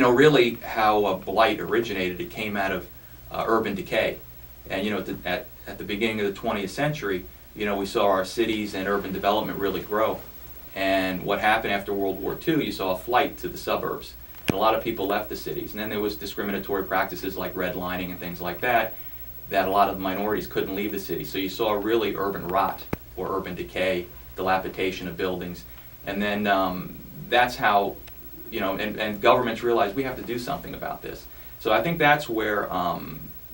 really how blight originated. It came out of urban decay. And, at the beginning of the 20th century, we saw our cities and urban development really grow. And what happened after World War II, you saw a flight to the suburbs. And a lot of people left the cities. And then there was discriminatory practices like redlining and things like that a lot of minorities couldn't leave the city. So you saw really urban rot or urban decay, dilapidation of buildings. And then that's how, and governments realized we have to do something about this. So I think that's where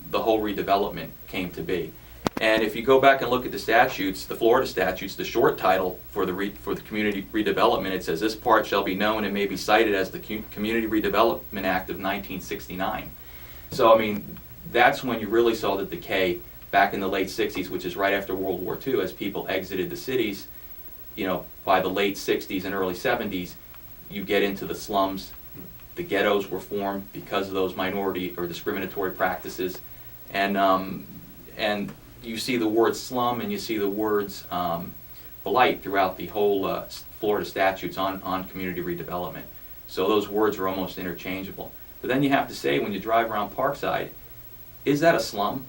the whole redevelopment came to be. And if you go back and look at the statutes, the Florida statutes, the short title for the community redevelopment, it says this part shall be known and may be cited as the Community Redevelopment Act of 1969. So that's when you really saw the decay back in the late 60s, which is right after World War II, as people exited the cities. By the late 60s and early 70s, you get into the slums. The ghettos were formed because of those minority or discriminatory practices, and you see the word slum and you see the words blight throughout the whole Florida statutes on community redevelopment. So those words are almost interchangeable. But then you have to say, when you drive around Parkside, is that a slum?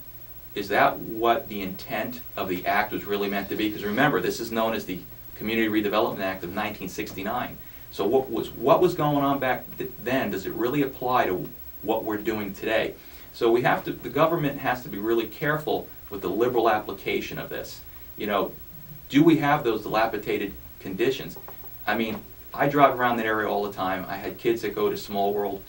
Is that what the intent of the act was really meant to be? Because remember, this is known as the Community Redevelopment Act of 1969. So what was going on back then? Does it really apply to what we're doing today? So the government has to be really careful with the liberal application of this. Do we have those dilapidated conditions? I drive around that area all the time. I had kids that go to Small World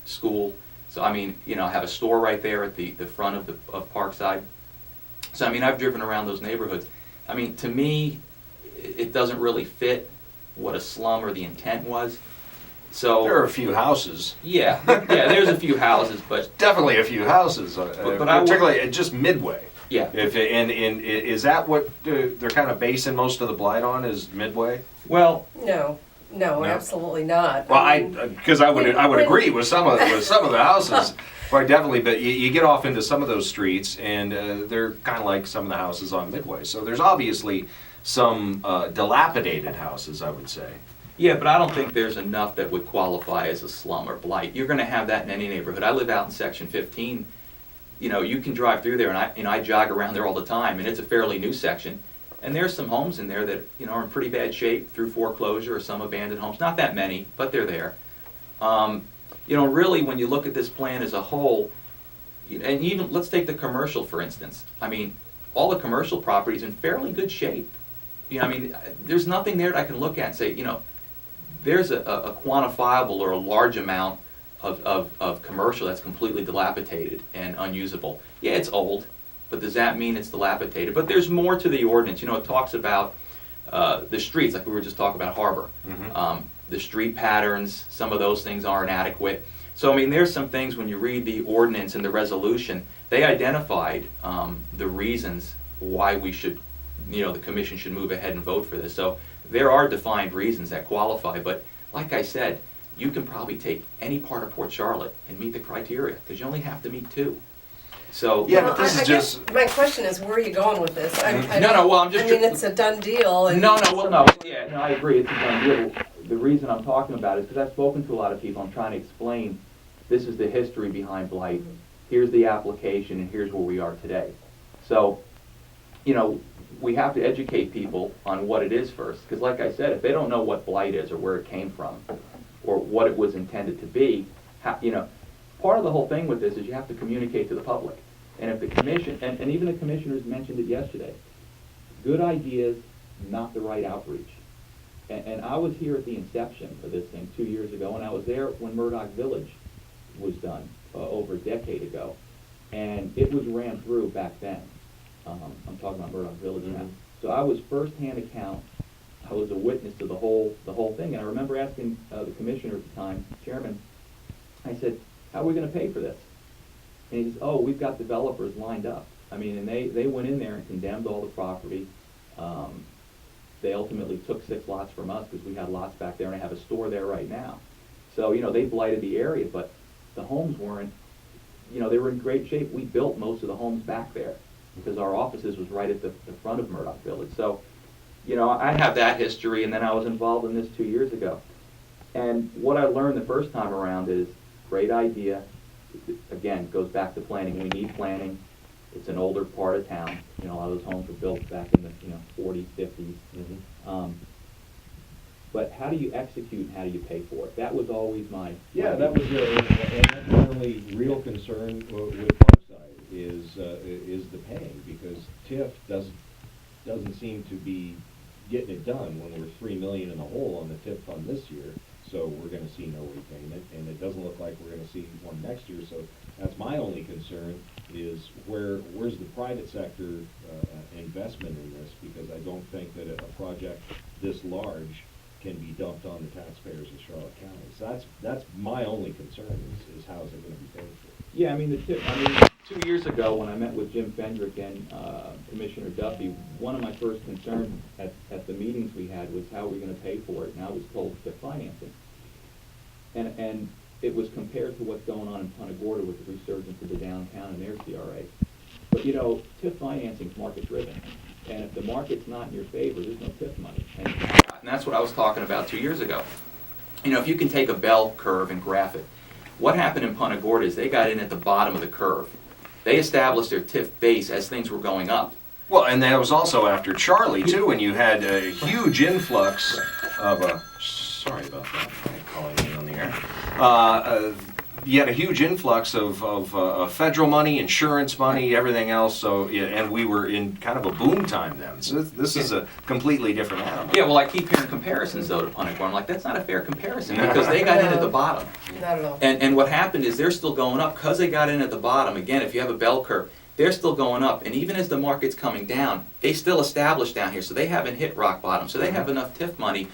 school. So I have a store right there at the front of Parkside. So I've driven around those neighborhoods. To me, it doesn't really fit what a slum or the intent was. So there are a few houses. Yeah, there's a few houses, but definitely a few houses, particularly just Midway. Yeah. And is that what they're kind of basing most of the blight on? Is Midway? Well, no, absolutely not. Well, because I would agree with some of the houses, quite definitely. But you get off into some of those streets, and they're kind of like some of the houses on Midway. So there's obviously some dilapidated houses, I would say. Yeah, but I don't think there's enough that would qualify as a slum or blight. You're going to have that in any neighborhood. I live out in Section 15. You can drive through there, and I jog around there all the time, and it's a fairly new section. And there's some homes in there that are in pretty bad shape through foreclosure, or some abandoned homes. Not that many, but they're there. Really, when you look at this plan as a whole, and even let's take the commercial for instance. All the commercial properties in fairly good shape. There's nothing there that I can look at and say, there's a quantifiable or a large amount of commercial that's completely dilapidated and unusable. Yeah, it's old. But does that mean it's dilapidated? But there's more to the ordinance. It talks about the streets, like we were just talking about Harbor. Mm-hmm. The street patterns, some of those things aren't adequate. So, there's some things when you read the ordinance and the resolution, they identified the reasons why we should, the commission should move ahead and vote for this. So there are defined reasons that qualify. But like I said, you can probably take any part of Port Charlotte and meet the criteria, because you only have to meet 2. So yeah, but this is just. My question is, where are you going with this? I'm just. It's a done deal. And No, I agree, it's a done deal. The reason I'm talking about it is because I've spoken to a lot of people. I'm trying to explain this is the history behind blight. Here's the application, and here's where we are today. So, we have to educate people on what it is first, because like I said, if they don't know what blight is or where it came from, or what it was intended to be, part of the whole thing with this is you have to communicate to the public. And if the commission, and even the commissioners mentioned it yesterday, good ideas, not the right outreach. And I was here at the inception of this thing 2 years ago, and I was there when Murdoch Village was done over a decade ago. And it was ran through back then. I'm talking about Murdoch Village now. So I was first-hand account. I was a witness to the whole thing. And I remember asking the commissioner at the time, chairman, I said, how are we going to pay for this? And he says, oh, we've got developers lined up. And they went in there and condemned all the property. They ultimately took 6 lots from us because we had lots back there, and I have a store there right now. So, they blighted the area, but the homes weren't, they were in great shape. We built most of the homes back there because our offices was right at the front of Murdoch Village. So, I have that history, and then I was involved in this 2 years ago. And what I learned the first time around is, great idea. Again, goes back to planning. We need planning. It's an older part of town. You know, a lot of those homes were built back in the 40s, 50s. But how do you execute and how do you pay for it? That was always my... Yeah, that was, and that's my only real concern with Parkside is the paying, because TIF doesn't seem to be getting it done when we're $3 million in the hole on the TIF fund this year. So we're gonna see no repayment, and it doesn't look like we're gonna see one next year. So that's my only concern, is where's the private sector investment in this? Because I don't think that a project this large can be dumped on the taxpayers of Charlotte County. So that's my only concern, is how is it gonna be paid for? Yeah, I mean, 2 years ago, when I met with Jim Fendrick and Commissioner Duffy, one of my first concerns at the meetings we had was how are we gonna pay for it? And I was told TIF financing. And it was compared to what's going on in Punta Gorda with the resurgence of the downtown and their CRA. But, you know, TIF financing is market-driven. And if the market's not in your favor, there's no TIF money. And that's what I was talking about 2 years ago. You know, if you can take a bell curve and graph it, what happened in Punta Gorda is they got in at the bottom of the curve. They established their TIF base as things were going up. Well, and that was also after Charlie, too, and you had a huge influx of sorry about that, I'm calling you on the air. You had a huge influx of federal money, insurance money, everything else, so, yeah, and we were in kind of a boom time then. So this is a completely different animal. Yeah, well, I keep hearing comparisons, though, to Punta Gorda. I'm like, that's not a fair comparison, because they got in at the bottom. Not at all. And what happened is they're still going up, because they got in at the bottom. Again, if you have a bell curve, they're still going up. And even as the market's coming down, they still established down here, so they haven't hit rock bottom. So they have enough TIF money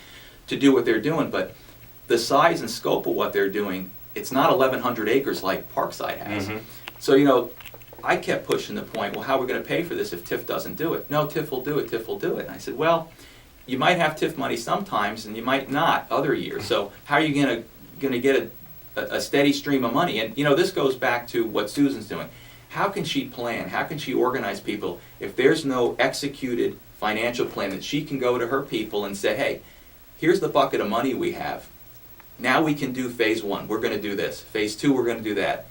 to do what they're doing. But the size and scope of what they're doing, it's not 1,100 acres like Parkside has. So, you know, I kept pushing the point, well, how are we going to pay for this if TIF doesn't do it? No, TIF will do it, TIF will do it. And I said, well, you might have TIF money sometimes, and you might not other years. So how are you going to get a steady stream of money? And, you know, this goes back to what Susan's doing. How can she plan? How can she organize people if there's no executed financial plan that she can go to her people and say, hey, here's the bucket of money we have. Now we can do phase 1. We're going to do this. Phase 2, we're going to do that.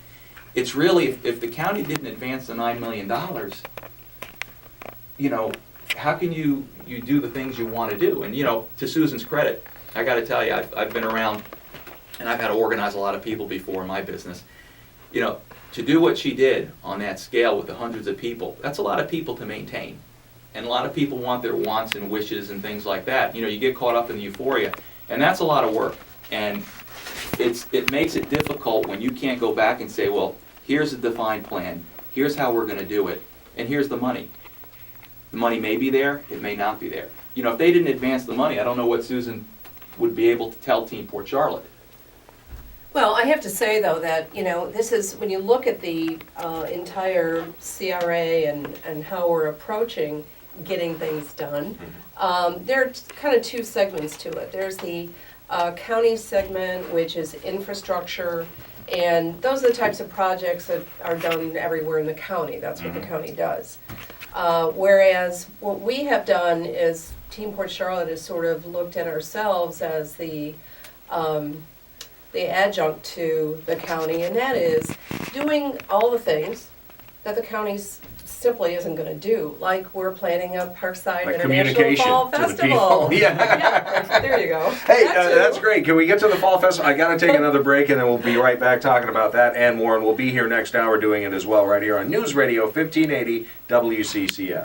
It's really, if the county didn't advance the $9 million, you know, how can you do the things you want to do? And, you know, to Susan's credit, I got to tell you, I've been around and I've had to organize a lot of people before in my business. You know, to do what she did on that scale with the hundreds of people, that's a lot of people to maintain. And a lot of people want their wants and wishes and things like that. You know, you get caught up in the euphoria, and that's a lot of work. And it makes it difficult when you can't go back and say, well, here's a defined plan, here's how we're going to do it, and here's the money. The money may be there, it may not be there. You know, if they didn't advance the money, I don't know what Susan would be able to tell Team Port Charlotte. Well, I have to say, though, that, you know, this is, when you look at the entire CRA and how we're approaching getting things done, there are kind of two segments to it. There's the county segment, which is infrastructure, and those are the types of projects that are done everywhere in the county. That's what the county does. Whereas what we have done is Team Port Charlotte has sort of looked at ourselves as the adjunct to the county, and that is doing all the things that the county simply isn't going to do. Like we're planning a Parkside Like International Fall communication to the Festival. people. Yeah. There you go. Hey, That too. that's great. Can we get to the Fall Festival? I got to take another break, and then we'll be right back talking about that and more. And we'll be here next hour doing it as well, right here on News Radio 1580 WCCF.